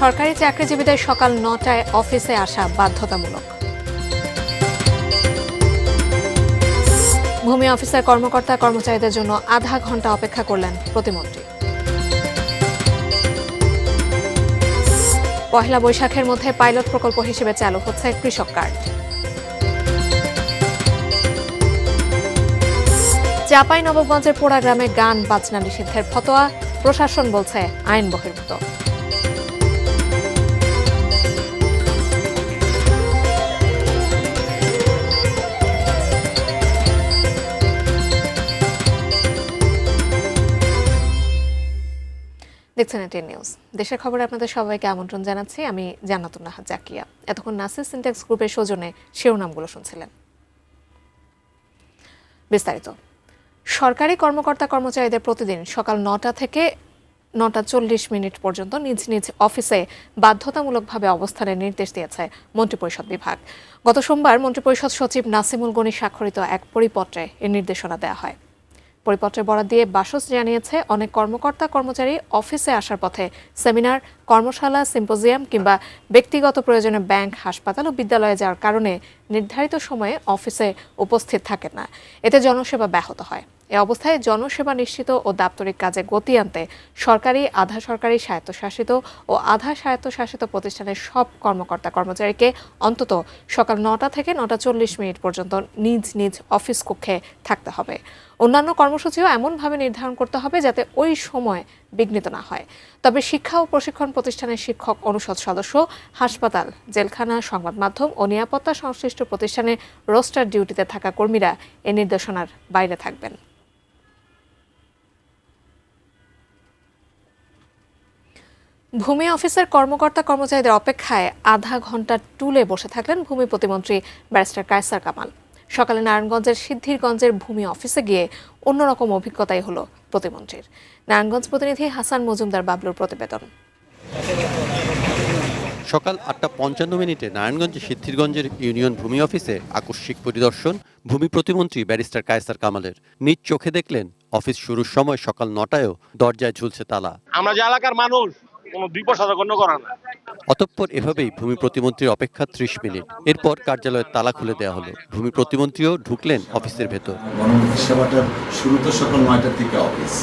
সরকারি চাকরিজীবীদের সকাল ৯টায় অফিসে আসা বাধ্যতামূলক। ভূমি অফিসের কর্মকর্তা কর্মচারীদের জন্য আধা ঘন্টা অপেক্ষা করলেন প্রতিমন্ত্রী। পহেলা বৈশাখের মধ্যে পাইলট প্রকল্প হিসেবে চালু হচ্ছে কৃষক কার্ড। চাঁপাইনবাবগঞ্জের পোড়া গ্রামে গান বাজনা নিষিদ্ধের ফতোয়া, প্রশাসন বলছে আইন বহির্ভূত। দেখছেন এটিএন নিউজ। দেশের খবরে আপনাদের সবাইকে আমন্ত্রণ জানাচ্ছি। আমি জান্নাতুন নাহার জাকিয়া। এতক্ষণ নাসির সিনট্যাক্স গ্রুপের সৌজন্যে শিরোনামগুলো শুনছিলেন। বিস্তারিত। সরকারি কর্মকর্তা কর্মচারীদের প্রতিদিন সকাল ৯টা থেকে ৯টা ৪০ পর্যন্ত নিজ নিজ অফিসে বাধ্যতামূলকভাবে অবস্থানের নির্দেশ দিয়েছে মন্ত্রিপরিষদ বিভাগ। গত সোমবার মন্ত্রিপরিষদ সচিব নাসিমুল গনি স্বাক্ষরিত এক পরিপত্রে এর নির্দেশনা দেওয়া হয়। পরিপত্রে বরাত দিয়ে বাসস জানিয়েছে, অনেক কর্মকর্তা কর্মচারী অফিসে আসার পথে সেমিনার, কর্মশালা, সিম্পোজিয়াম কিংবা ব্যক্তিগত প্রয়োজনে ব্যাংক, হাসপাতাল ও বিদ্যালয়ে যাওয়ার কারণে নির্ধারিত সময়ে অফিসে উপস্থিত থাকেন না। এতে জনসেবা ব্যাহত হয়। এ অবস্থায় জনসেবা নিশ্চিত ও দাপ্তরিক কাজে গতি আনতে সরকারি, আধা সরকারি, স্বায়ত্তশাসিত ও আধা স্বায়ত্তশাসিত প্রতিষ্ঠানের সব কর্মকর্তা কর্মচারীকে অন্তত সকাল ৯টা থেকে ৯টা ৪০ পর্যন্ত নিজ নিজ অফিস কক্ষে থাকতে হবে। অন্যান্য কর্মসূচিও এমনভাবে নির্ধারণ করতে হবে যাতে ওই সময় বিঘ্নিত না হয়। তবে শিক্ষা ও প্রশিক্ষণ প্রতিষ্ঠানের শিক্ষক, অনুষদ সদস্য, হাসপাতাল, জেলখানা, সংবাদ মাধ্যম ও নিরাপত্তা সংশ্লিষ্ট প্রতিষ্ঠানে রোস্টার ডিউটিতে থাকা কর্মীরা এ নির্দেশনার বাইরে থাকবেন। ভূমি অফিসের কর্মকর্তা কর্মচারীদের অপেক্ষায় আধা ঘন্টা টুলে বসে থাকলেন ভূমি প্রতিমন্ত্রী ব্যারিস্টার কায়সার কামাল। সকালে নারায়ণগঞ্জের সিদ্ধিরগঞ্জের ভূমি অফিসে গিয়ে অন্যরকম অভিজ্ঞতাই হলো প্রতিমন্ত্রীর। নারায়ণগঞ্জ প্রতিনিধি হাসান মজুমদার বাবলুর প্রতিবেদন। সকাল ৮টা ৫৫ নারায়ণগঞ্জের সিদ্ধিরগঞ্জের ইউনিয়ন ভূমি অফিসে আকস্মিক পরিদর্শন ভূমি প্রতিমন্ত্রী ব্যারিস্টার কায়সার কামালের। নিজ চোখে দেখলেন অফিস শুরুর সময় সকাল ৯টায়ও দরজায় ঝুলছে তালা। আমরা যে এলাকার মানুষ কোনো বিপদ গণ্য করা না। অতঃপর এভাবেই ভূমি প্রতিমন্ত্রীর অপেক্ষা ৩০ মিনিট। এরপর কার্যালয়ের তালা খুলে দেওয়া হলো। ভূমি প্রতিমন্ত্রীও ঢুকলেন অফিসের ভেতর। সেবাটার শুরু তো সকাল ৯টার থেকে অফিস।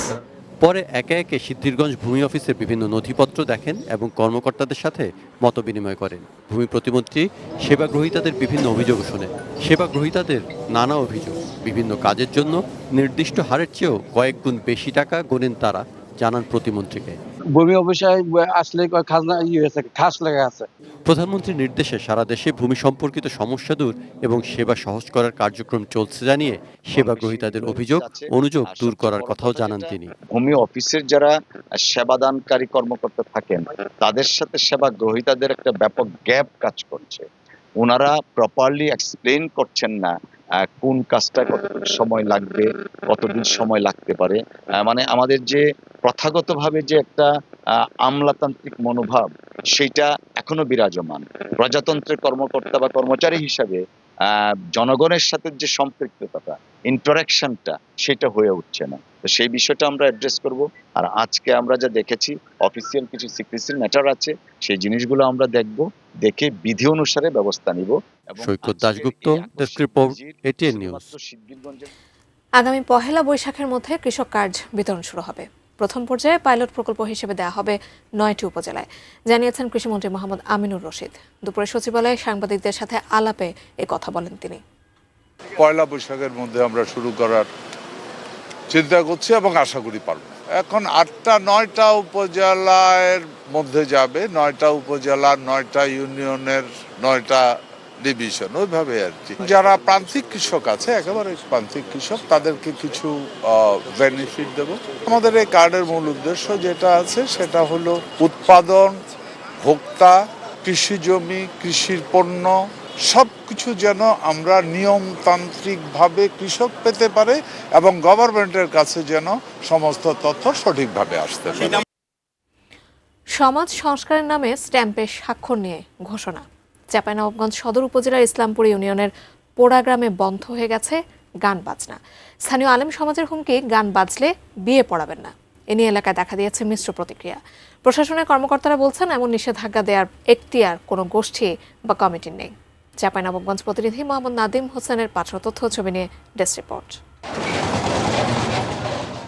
পরে একে একে সিদ্ধিরগঞ্জ ভূমি অফিসের বিভিন্ন নথিপত্র দেখেন এবং কর্মকর্তাদের সাথে মত বিনিময় করেন। ভূমি প্রতিমন্ত্রী সেবা গ্রহীতাদের বিভিন্ন অভিযোগ শোনেন। সেবা গ্রহীতাদের নানা অভিযোগ, বিভিন্ন কাজের জন্য নির্দিষ্ট হারের চেয়েও কয়েক গুণ বেশি টাকা গোনেন তারা, জানান প্রতিমন্ত্রীকে। ভূমি অফিসে আসলে খাজনা খাস লেগে আছে। প্রধানমন্ত্রীর নির্দেশে সারা দেশে ভূমি সম্পর্কিত সমস্যা দূর এবং সেবা সহজ করার কার্যক্রম চলছে জানিয়ে সেবা গ্রহীতাদের অভিযোগ, অনুযোগ দূর করার কথাও জানান তিনি। ভূমি অফিসের যারা সেবাদানকারী কর্মকর্তা থাকেন তাদের সাথে সেবা গ্রহীতাদের একটা ব্যাপক গ্যাপ কাজ করছে। ওনারা প্রপারলি এক্সপ্লেন করছেন না কোন কাজটা কতটুকু সময় লাগবে, কতদিন সময় লাগতে পারে। মানে আমাদের যে প্রথাগতভাবে যে একটা আমলাতান্ত্রিক মনোভাব সেটা এখনো বিরাজমান। প্রজাতন্ত্রের কর্মকর্তা বা কর্মচারী হিসাবে জনগণের সাথে যে সম্পৃক্ততা, ইন্টারাকশনটা সেটা হয়ে উঠছে না। তো সেই বিষয়টা আমরা অ্যাড্রেস করব। আর আজকে আমরা যা দেখেছি অফিসিয়াল কিছু সিক্রেসি ম্যাটার আছে, সেই জিনিসগুলো আমরা দেখব, দেখে বিধি অনুসারে ব্যবস্থা নিব। Saikat Dasgupta, desk report, ATN news. আগামী পহেলা বৈশাখের মধ্যে কৃষক কার্ড বিতরণ শুরু হবে। প্রথম পর্যায়ে পাইলট প্রকল্প হিসেবে দেওয়া হবে ৯টি উপজেলায়, জানিয়েছেন কৃষিমন্ত্রী মোহাম্মদ আমিনুর রশিদ। দুপুরে সচিবালয়ে সাংবাদিকদের সাথে আলাপে এ কথা বলেন তিনি। পয়লা বৈশাখের মধ্যে আমরা শুরু করার চিন্তা করছি এবং আশা করি পারব। এখন ৮টা-৯টা উপজেলার মধ্যে যাবে, ৯টা উপজেলা, 9টা ইউনিয়নের 9টা ডিভিশন, ওইভাবে আর কি। যারা প্রান্তিক কৃষক আছে, একেবারে প্রান্তিক কৃষক, তাদেরকে কিছু বেনিফিট দেব। আমাদের এই কার্ডের মূল উদ্দেশ্য যেটা আছে সেটা হলো উৎপাদন, ভোক্তা, কৃষি জমি, কৃষির পণ্য সবকিছু যেন আমরা নিয়মতান্ত্রিকভাবে কৃষক পেতে পারে এবং গভর্নমেন্টের কাছে যেন সমস্ত তথ্য সঠিকভাবে আসতে পারে। সমাজ সংস্কারের নামে স্ট্যাম্পে স্বাক্ষর নিয়ে ঘোষণা। চাঁপাইনবাবগঞ্জ সদর উপজেলার ইসলামপুর ইউনিয়নের পোড়া গ্রামে বন্ধ হয়ে গেছে গান বাজনা। স্থানীয় আলেম সমাজের হুমকি, গান বাজলে বিয়ে পড়াবেন না। এ নিয়ে এলাকায় দেখা দিয়েছে মিশ্র প্রতিক্রিয়া। প্রশাসনের কর্মকর্তারা বলছেন, এমন নিষেধাজ্ঞা দেওয়ার এখতিয়ার কোনো গোষ্ঠী বা কমিটির নেই। চাঁপাইনবাবগঞ্জ প্রতিনিধি মোহাম্মদ নাদিম হোসেনের পাঠানো তথ্য ছবি নিয়ে ডেস্ক রিপোর্ট।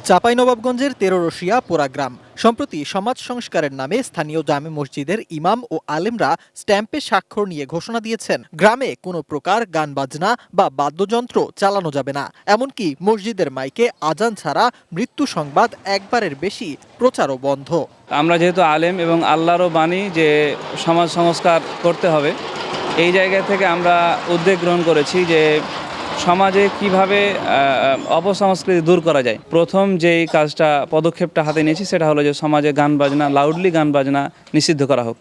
চাঁপাইনবাবগঞ্জের তেরোরশিয়া পোড়া গ্রাম সম্প্রতি সমাজ সংস্কারের নামে স্থানীয় জামে মসজিদের ইমাম ও আলেমরা স্ট্যাম্পে স্বাক্ষর নিয়ে ঘোষণা দিয়েছেন, গ্রামে কোনো প্রকার গান বাজনা বা বাদ্যযন্ত্র চালানো যাবে না। এমনকি মসজিদের মাইকে আজান ছাড়া মৃত্যু সংবাদ একবারের বেশি প্রচারও বন্ধ। আমরা যেহেতু আলেম এবং আল্লাহরও বাণী যে সমাজ সংস্কার করতে হবে, এই জায়গা থেকে আমরা উদ্যোগ গ্রহণ করেছি যে সমাজে কিভাবে অপসংস্কৃতি দূর করা যায়। প্রথম যেই পদক্ষেপটা হাতে নিয়েছি সেটা হলো যে সমাজে গান বাজনা, লাউডলি গান বাজনা নিষিদ্ধ করা হোক।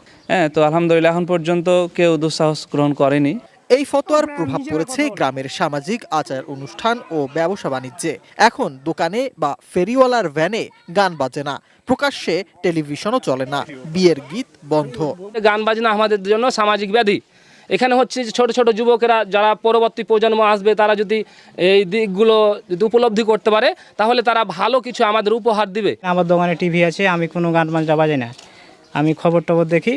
তো আলহামদুলিল্লাহ এখন পর্যন্ত কেউ দুঃসাহস গ্রহণ করেনি। এই ফতোয়ার প্রভাব পড়েছে গ্রামের সামাজিক আচার অনুষ্ঠান ও ব্যবসা বাণিজ্যে। এখন দোকানে বা ফেরিওয়ালার ভ্যানে গান বাজে না, প্রকাশ্যে টেলিভিশনও চলে না, বিয়ের গীত বন্ধ। গান বাজনা আমাদের জন্য সামাজিক ব্যাধি। এখানে হচ্ছে যে ছোট ছোট যুবকেরা যারা পরবর্তী প্রজন্ম আসবে, তারা যদি এই দিকগুলো যদি উপলব্ধি করতে পারে তাহলে তারা ভালো কিছু আমাদের উপহার দিবে। আমার দোকানে টিভি আছে, আমি কোনো গান বাজনা বাজাই না, আমি খবর টবর দেখি,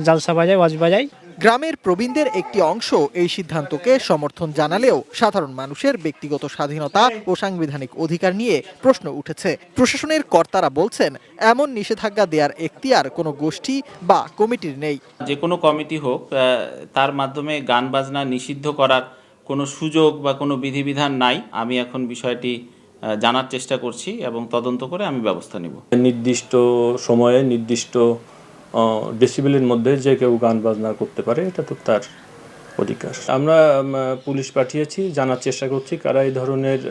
জালসা বাজাই, ওয়াজ বাজাই। গ্রামের প্রবীণদের একটি অংশ এই সিদ্ধান্তকে সমর্থন জানালেও সাধারণ মানুষের ব্যক্তিগত স্বাধীনতা ও সাংবিধানিক অধিকার নিয়ে প্রশ্ন উঠেছে। প্রশাসনের কর্তারা বলছেন, এমন নিষেধাজ্ঞা দেওয়ার এখতিয়ার কোনো গোষ্ঠী বা কমিটির নেই। যে কোনো কমিটি হোক, তার মাধ্যমে গান বাজনা নিষিদ্ধ করার কোনো সুযোগ বা কোনো বিধিবিধান নাই। আমি এখন বিষয়টি জানার চেষ্টা করছি এবং তদন্ত করে আমি ব্যবস্থা নেব। নির্দিষ্ট সময়ে নির্দিষ্ট ডেসিবেলের মধ্যে যে কেউ গান বাজনা করতে পারে, এটা তো তার অধিকার। আমরা পুলিশ পাঠিয়েছি, জানার চেষ্টা করছি কারা এই ধরনের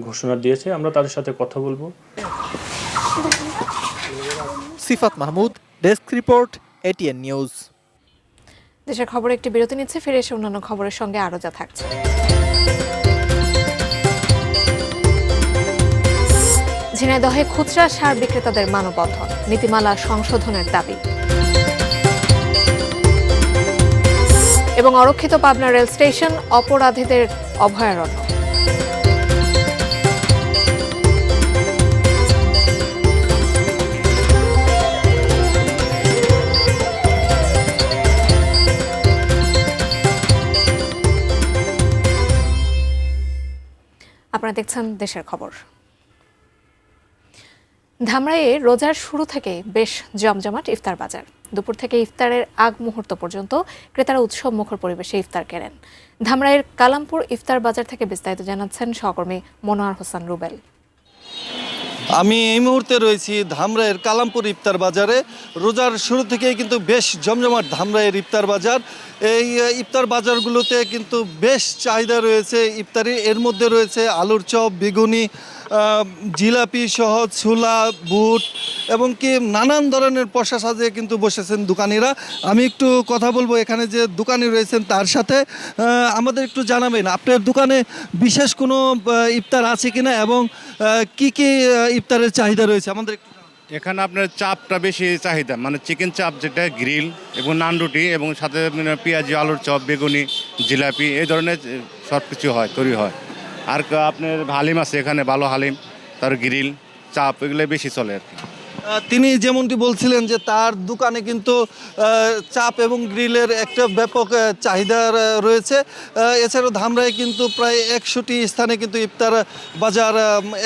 ঘোষণা দিয়েছে, আমরা তাদের সাথে কথা বলবো। Sifat Mahmud, desk report, ATN news. দেশের খবরে একটি বিরতি নিচ্ছে, ফিরে এসে অন্যান্য খবরের সঙ্গে আরো যা থাকছে। ঝিনাইদহে খুচরা সার বিক্রেতাদের মানববন্ধন, নীতিমালা সংশোধনের দাবি। এবং অরক্ষিত পাবনা রেল স্টেশন অপরাধীদের অভয়ারণ্য। আপনারা দেখছেন দেশের খবর। ধামরাইয়ে রোজার শুরু থেকে বেশ জমজমাট ইফতার বাজার। দুপুর থেকে ইফতারের আগ মুহূর্ত পর্যন্ত ক্রেতারা উৎসব মুখর পরিবেশে ইফতার কেনেন। ধামরাইয়ের কালামপুর ইফতার বাজার থেকে বিস্তারিত জানাচ্ছেন সহকর্মী মনোয়ার হোসেন রুবেল। আমি এই মুহূর্তে রয়েছি ধামরাইয়ের কালামপুর ইফতার বাজারে। রোজার শুরু থেকেই কিন্তু বেশ জমজমাট ধামরাইয়ের ইফতার বাজার। এই ইফতার বাজারগুলোতে কিন্তু বেশ চাহিদা রয়েছে ইফতারি। এর মধ্যে রয়েছে আলুর চপ, বেগুনি, জিলাপি সহ ছোলা, বুট এবং কি নানান ধরনের পসরা সাজিয়ে কিন্তু বসেছেন দোকানিরা। আমি একটু কথা বলবো এখানে যে দোকানি রয়েছেন তার সাথে। আমাদের একটু জানাবেন আপনার দোকানে বিশেষ কোনো ইফতার আছে কিনা এবং কি কি ইফতারের চাহিদা রয়েছে আমাদের। এখানে আপনার চাপটা বেশি চাহিদা, মানে চিকেন চাপ যেটা গ্রিল এবং নান রুটি এবং সাথে পেঁয়াজি, আলুর চপ, বেগুনি, জিলাপি এই ধরনের সব কিছু হয়, তৈরি হয়। আর আপনার হালিম আছে এখানে, ভালো হালিম, তার গ্রিল, চাপ এগুলো বেশি চলে আর কি। তিনি যেমনটি বলছিলেন যে তার দোকানে কিন্তু চাপ এবং গ্রিলের একটা ব্যাপক চাহিদা রয়েছে। এছাড়াও ধামরায় কিন্তু প্রায় 100টি স্থানে কিন্তু ইফতার বাজার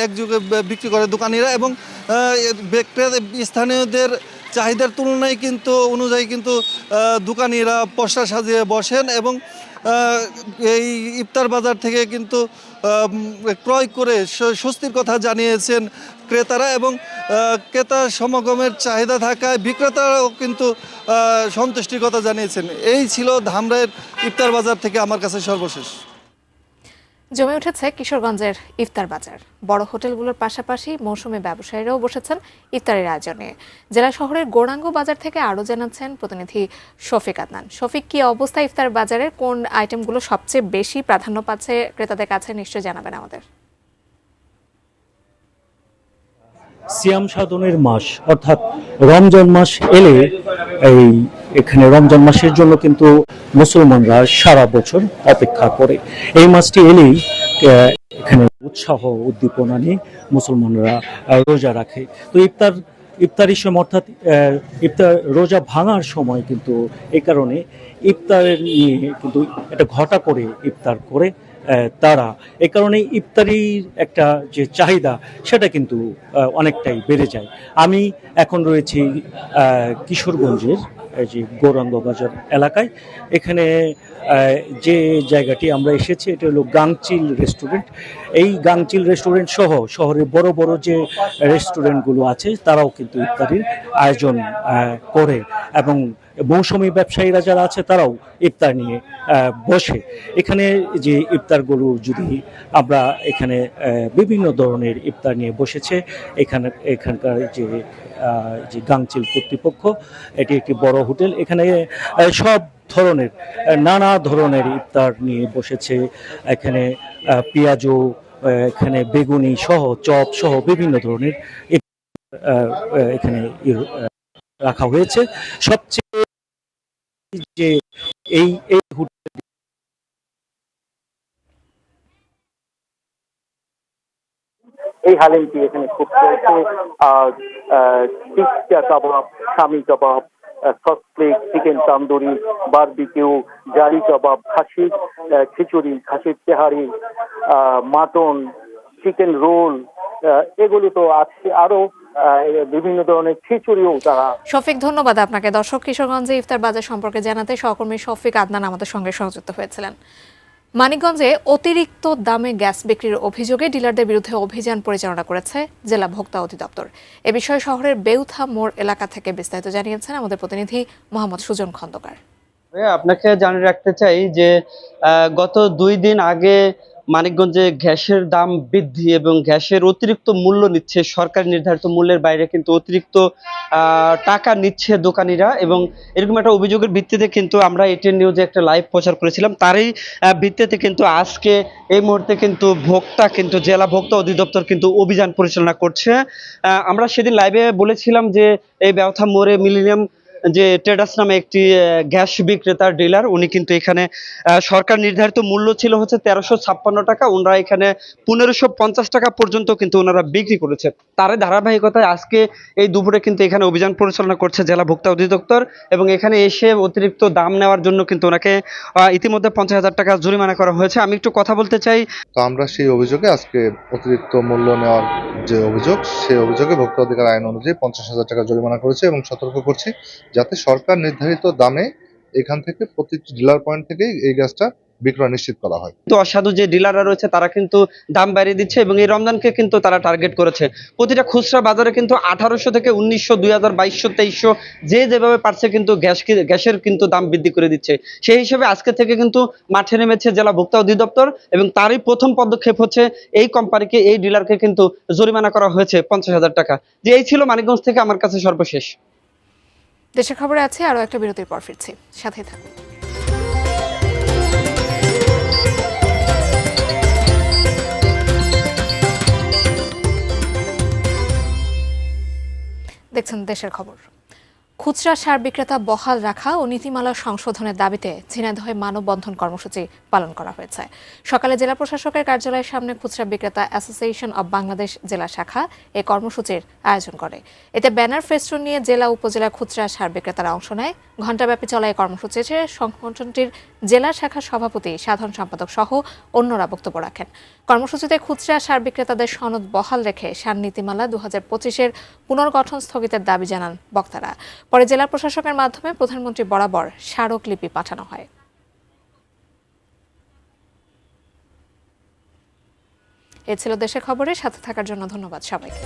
একযোগে বিক্রি করে দোকানিরা এবং স্থানীয়দের চাহিদার তুলনায় কিন্তু অনুযায়ী কিন্তু দোকানিরা পসরা সাজিয়ে বসেন এবং এই ইফতার বাজার থেকে কিন্তু ক্রয় করে স্বস্তির কথা জানিয়েছেন ক্রেতারা এবং ক্রেতা সমাগমের চাহিদা থাকায় বিক্রেতারাও কিন্তু সন্তুষ্টির কথা জানিয়েছেন। এই ছিল ধামরাইয়ের ইফতার বাজার থেকে আমার কাছে সর্বশেষ। জমে উঠেছে কিশোরগঞ্জের ইফতার বাজার। বড় হোটেলগুলোর পাশাপাশি মৌসুমী ব্যবসায়ীরাও বসেছেন ইফতারের আয়োজনে। জেলা শহরের গৌরাঙ্গ বাজার থেকে আরও জানাচ্ছেন প্রতিনিধি শফিক আদনান। শফিক, কি অবস্থা ইফতার বাজারে? কোন আইটেমগুলো সবচেয়ে বেশি প্রাধান্য পাচ্ছে ক্রেতাদের কাছে, নিশ্চয়ই জানাবেন আমাদের। সিয়াম সাধনের মাস অর্থাৎ রমজান মাস এলে এখানে রমজান মাসের জন্য কিন্তু মুসলমানরা সারা বছর অপেক্ষা করে। এই মাসটি এলেই এখানে উৎসাহ উদ্দীপনা নিয়ে মুসলমানরা রোজা রাখে। তো ইফতারির সময় অর্থাৎ ইফতার রোজা ভাঙার সময় কিন্তু এই কারণে ইফতারের নিয়ে কিন্তু একটা ঘটা করে ইফতার করে তারা, এই কারণে ইফতারির একটা যে চাহিদা সেটা কিন্তু অনেকটাই বেড়ে যায়। আমি এখন রয়েছি কিশোরগঞ্জের যে গৌরাঙ্গ বাজার এলাকায়। এখানে যে জায়গাটি আমরা এসেছি এটা হলো গাংচিল রেস্টুরেন্ট। এই গাংচিল রেস্টুরেন্ট সহ শহরের বড় বড় যে রেস্টুরেন্টগুলো আছে তারাও কিন্তু ইফতারির আয়োজন করে, এবং মৌসুমী ব্যবসায়ীরা যারা আছে তারাও ইফতার নিয়ে বসে। এখানে যে ইফতারগুলো যদি আমরা এখানে বিভিন্ন ধরনের ইফতার নিয়ে বসেছে, এখানকার যে গাংচিল কর্তৃপক্ষ, এটি একটি বড় হোটেল। এখানে সব ধরনের নানা ধরনের ইফতার নিয়ে বসেছে। এখানে পেঁয়াজু, এখানে বেগুনি সহ চপ সহ বিভিন্ন ধরনের এখানে রাখা হয়েছে। সবচেয়ে যে এই হোটেল এই হালিমটি এখানে খুব tikka kebab, shami kebab, sauce plate, chicken tandoori, barbecue, জারি কাবাব, খাসির খিচুড়ি, খাসির তেহারি, মাটন, চিকেন রোল, এগুলো তো আছে। আরো বিভিন্ন ধরনের খিচুড়িও তারা। শফিক, ধন্যবাদ আপনাকে। দর্শক, কিশোরগঞ্জে ইফতার বাজার সম্পর্কে জানাতে সহকর্মী শফিক আদনান আমাদের সঙ্গে সংযুক্ত হয়েছিলেন। মানিকগঞ্জে অতিরিক্ত দামে গ্যাস বিক্রির অভিযোগে ডিলারদের বিরুদ্ধে অভিযান পরিচালনা করেছে জেলা ভোক্তা অধিদপ্তর। এ বিষয়ে শহরের বেউথা মোড় এলাকা থেকে বিস্তারিত জানিয়েছেন আমাদের প্রতিনিধি মোহাম্মদ সুজন খন্দকার। আপনাকে জানিয়ে রাখতে চাই যে গত 2 দিন আগে মানিকগঞ্জে গ্যাসের দাম বৃদ্ধি এবং গ্যাসের অতিরিক্ত মূল্য নিচ্ছে, সরকারি নির্ধারিত মূল্যের বাইরে কিন্তু অতিরিক্ত টাকা নিচ্ছে দোকানিরা, এবং এরকম একটা অভিযোগের ভিত্তিতে কিন্তু আমরা এটিএন নিউজে একটা লাইভ প্রচার করেছিলাম। তারই ভিত্তিতে কিন্তু আজকে এই মুহূর্তে কিন্তু জেলা ভোক্তা অধিদপ্তর কিন্তু অভিযান পরিচালনা করছে। আমরা সেদিন লাইভে বলেছিলাম যে এই বেউথা মোড়ে মিলেনিয়াম যে ট্রেডার্স নামে একটি গ্যাস বিক্রেতার ডিলার, উনি কিন্তু এখানে সরকার নির্ধারিত মূল্য ছিল হচ্ছে 1356 টাকা, ওনারা এখানে 1550 টাকা পর্যন্ত কিন্তু ওনারা বিক্রি করেছে। তার ধারাবাহিকতায় আজকে এই দুপুরে কিন্তু এখানে অভিযান পরিচালনা করছে জেলা ভোক্তা অধিদপ্তর, এবং এখানে এসে অতিরিক্ত দাম নেওয়ার জন্য কিন্তু ওনাকে ইতিমধ্যে 50,000 টাকা জরিমানা করা হয়েছে। আমি একটু কথা বলতে চাই। তো আমরা সেই অভিযোগে আজকে অতিরিক্ত মূল্য নেওয়ার যে অভিযোগ, সেই অভিযোগে ভোক্তা অধিকার আইন অনুযায়ী 50,000 টাকা জরিমানা করেছে এবং সতর্ক করছি যাতে সরকার নির্ধারিত দামে এখান থেকে প্রতিটি ডিলার পয়েন্ট থেকেই এই গ্যাসটা বিক্রয় নিশ্চিত করা হয়। তো অসাধু যে ডিলাররা রয়েছে তারা কিন্তু দাম বাড়িয়ে দিচ্ছে, এবং এই রমজানকে কিন্তু তারা টার্গেট করেছে। প্রতিটা খুচরা বাজারে কিন্তু 1800 থেকে 1900, 2000, 2200, 2300 যেভাবে পারছে কিন্তু গ্যাসের কিন্তু দাম বৃদ্ধি করে দিচ্ছে। সেই হিসেবে আজকে থেকে কিন্তু মাঠে নেমেছে জেলা ভোক্তা অধিদপ্তর, এবং তারই প্রথম পদক্ষেপ হচ্ছে এই কোম্পানিকে, এই ডিলারকে কিন্তু জরিমানা করা হয়েছে 50,000 টাকা। যে এই ছিল মানিকগঞ্জ থেকে আমার কাছে সর্বশেষ। দেশের খবরে আছে আরো একটা বিরতির পর ফিরছি, সাথে থাকুন। দেখছেন দেশের খবর। খুচরা সার বিক্রেতা বহাল রাখা ও নীতিমালা সংশোধনের দাবিতে ঝিনাইদহে মানববন্ধন কর্মসূচি পালন করা হয়েছে। সকালে জেলা প্রশাসকের কার্যালয়ের সামনে খুচরা বিক্রেতা অ্যাসোসিয়েশন অব বাংলাদেশ জেলা শাখা এই কর্মসূচির আয়োজন করে। এতে ব্যানার ফেস্টুন নিয়ে জেলা উপজেলা খুচরা সার বিক্রেতারা অংশ নেয়। ঘণ্টাব্যাপী চলা এই কর্মসূচিতে সংগঠনটির জেলা শাখার সভাপতি, সাধারণ সম্পাদক সহ অন্যরা বক্তব্য রাখেন। কর্মসূচিতে খুচরা সার বিক্রেতাদের সনদ বহাল রেখে সার নীতিমালা 2025-এর পুনর্গঠন স্থগিতের দাবি জানান বক্তারা। পরে জেলা প্রশাসকের মাধ্যমে প্রধানমন্ত্রী বরাবর স্মারকলিপি পাঠানো হয়। এ ছিল দেশের খবরে, সাথে থাকার জন্য ধন্যবাদ সবাইকে।